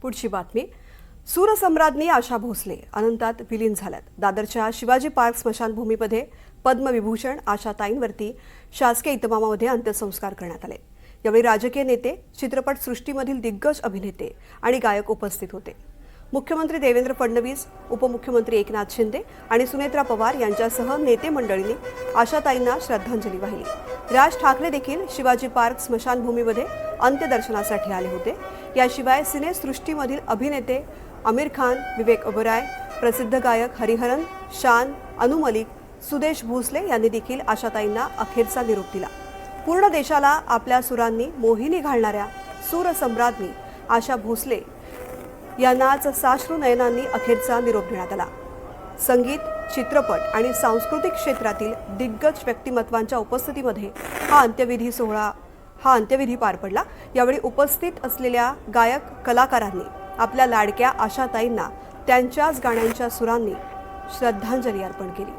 पुढची बातमी. सूरसम्राज्ञी आशा भोसले अनंतात विलीन झाल्यात. दादरच्या शिवाजी पार्क स्मशानभूमीमध्ये पद्मविभूषण आशाताईंवरती शासकीय इतमामामध्ये अंत्यसंस्कार करण्यात आले. यावेळी राजकीय नेते, चित्रपट सृष्टीमधील दिग्गज अभिनेते आणि गायक उपस्थित होते. मुख्यमंत्री देवेंद्र फडणवीस, उपमुख्यमंत्री एकनाथ शिंदे आणि सुनेत्रा पवार यांच्यासह नेते मंडळींनी आशाताईंना श्रद्धांजली वाहिली. राज ठाकरे देखील शिवाजी पार्क स्मशानभूमीमध्ये अंत्यदर्शनासाठी आले होते. याशिवाय सिनेसृष्टीमधील अभिनेते आमिर खान, विवेक ओबेरॉय, प्रसिद्ध गायक हरिहरन, शान, अनु मलिक, सुदेश भोसले यांनी देखील आशाताईंना अखेरचा निरोप दिला. पूर्ण देशाला आपल्या सुरांनी मोहिनी घालणाऱ्या सूरसम्राज्ञी आशा भोसले यांना आज साश्रू नयनांनी अखेरचा निरोप देण्यात आला. संगीत, चित्रपट आणि सांस्कृतिक क्षेत्रातील दिग्गज व्यक्तिमत्वांच्या उपस्थितीमध्ये हा अंत्यविधी पार पडला. यावेळी उपस्थित असलेल्या गायक कलाकारांनी आपल्या लाडक्या आशाताईंना त्यांच्याच गाण्यांच्या सुरांनी श्रद्धांजली अर्पण केली.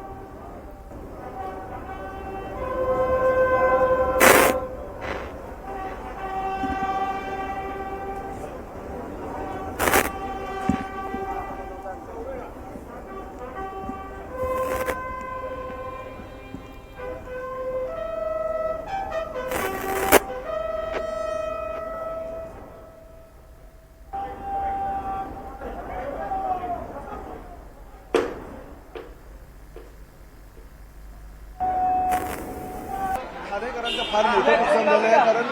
ठाणेकरांचं फार मोठं नुकसान झालं आहे. कारण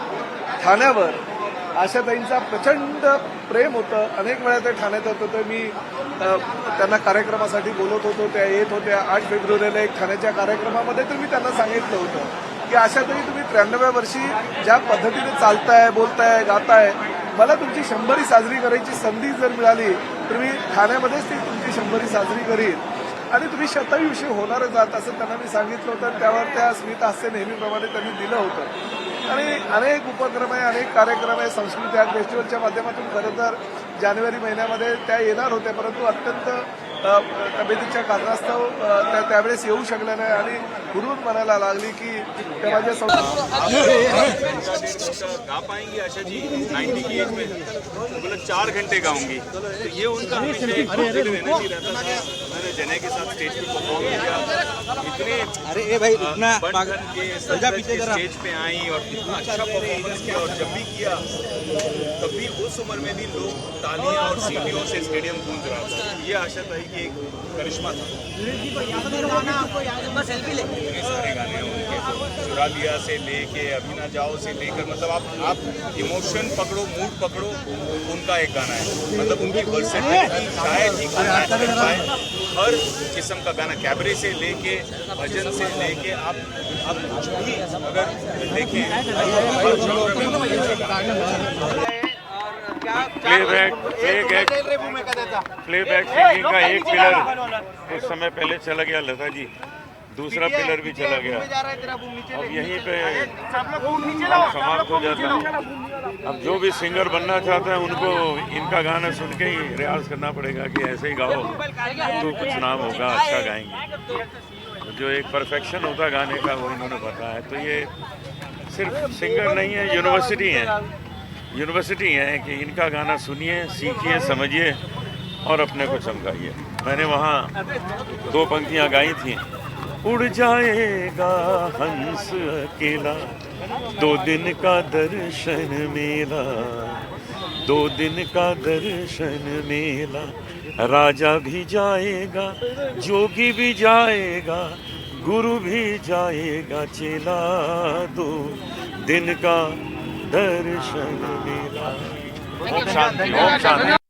ठाण्यावर आशाताईंचा प्रचंड प्रेम होतं. अनेक वेळा ते ठाण्यात येत होते. मी त्यांना कार्यक्रमासाठी बोलत होतो, त्या येत होत्या. 8 फेब्रुवारीला एक ठाण्याच्या कार्यक्रमामध्ये तर मी त्यांना सांगितलं होतं की आशाताई, तुम्ही 93व्या वर्षी ज्या पद्धतीने चालताय, बोलताय, गाताय, मला तुमची 100वी साजरी करायची संधी जर मिळाली तर मी ठाण्यामध्येच ती तुमची 100वी साजरी करीन आणि तुम्ही 100वी विषय होणारच आहात असं त्यांना मी सांगितलं होतं. त्यावर त्या स्मित हास्य नेहमीप्रमाणे त्यांनी दिलं होतं. आणि अनेक उपक्रम आहे, अनेक कार्यक्रम आहे. संस्कृती आर्ट फेस्टिवलच्या माध्यमातून खरं तर जानेवारी महिन्यामध्ये त्या येणार होत्या, परंतु अत्यंत तब्येतीच्या कारणास्तव त्या त्यावेळेस येऊ शकल्या नाही आणि हुरूर म्हणायला लागली की त्या माझ्या गा पाएंगी आशा जी 90 की एज में, बोला 4 घंटे गाऊंगी. तो ये उनका हमेशा एक दिल रहना ही रहता था. मैंने जने के साथ स्टेज पे परफॉर्म किया. इतने बन के स्टेज पे आई और इतना अच्छा परफॉर्मेंस किया. और जब भी किया तभी उस उम्र में भी लोग तालियां और सीटियों से स्टेडियम गूंज रहा था. ये आशाताई की एक करिश्मा था. इतने सारे गाने हैं उनके, चुरा लिया से लेके अभी ना जाओ से लेकर, मतलब आप इमोशन पकड़ो, मूड पकड़ो, उनका एक गाना है. मतलब उनकी वर्सेटिलिटी शायद ही कोई मैच कर पाए. हर किस्म का गाना, कैबरे से लेके भजन से लेके आप कुछ भी अगर देखें प्लेबैक सिंगिंग का एक पिलर कुछ समय पहले चला गया लता जी, दूसरा पिलर भी चला गया. अब यहीं पे समाप्त हो जाता. अब जो भी सिंगर बनना चाहता है उनको इनका गाना सुन के ही रियाज करना पड़ेगा कि ऐसे ही गाओ तो कुछ नाम होगा, अच्छा गाएंगे. जो एक परफेक्शन होता गाने का वो इन्होंने बताया. तो ये सिर्फ सिंगर नहीं है, यूनिवर्सिटी है कि इनका गाना सुनिए, सीखिए, समझिए और अपने को चमकाइए. मैंने वहाँ 2 पंक्तियाँ गाई थी. उड़ जाएगा हंस अकेला, 2 दिन का दर्शन मेला, 2 दिन का दर्शन मेला, राजा भी जाएगा, जोगी भी जाएगा, गुरु भी जाएगा चेला, 2 दिन का दर्शन मेला. ओम शांति, ओम शांति.